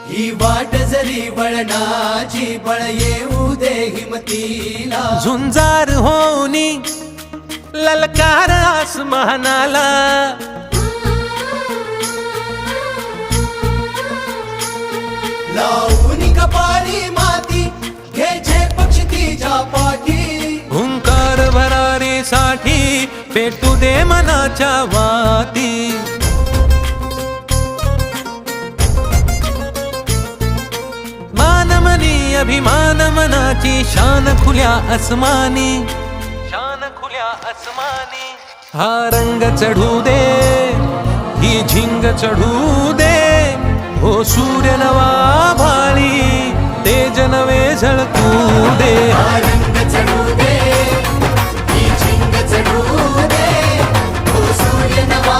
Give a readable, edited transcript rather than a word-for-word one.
ही वाट जरी वळणाची बळ येऊ दे हिमतीला झुंजार होनी ललकार आसमानाला लावून कपाळी माती घ्यायचे पक्षी तिच्या पाठी हुंकार भरारीसाठी पेटू दे मनाच्या वाती मानमनी अभिमान मनाची शान खुल्या आसमानी शान खुल्या आसमानी हा रंग चढू दे ही झिंग चढू दे हो सूर्य नवा भाळी तेज नवे झळकू दे हा रंग चढू दे ही झिंग चढू दे ओ सूर्य नवा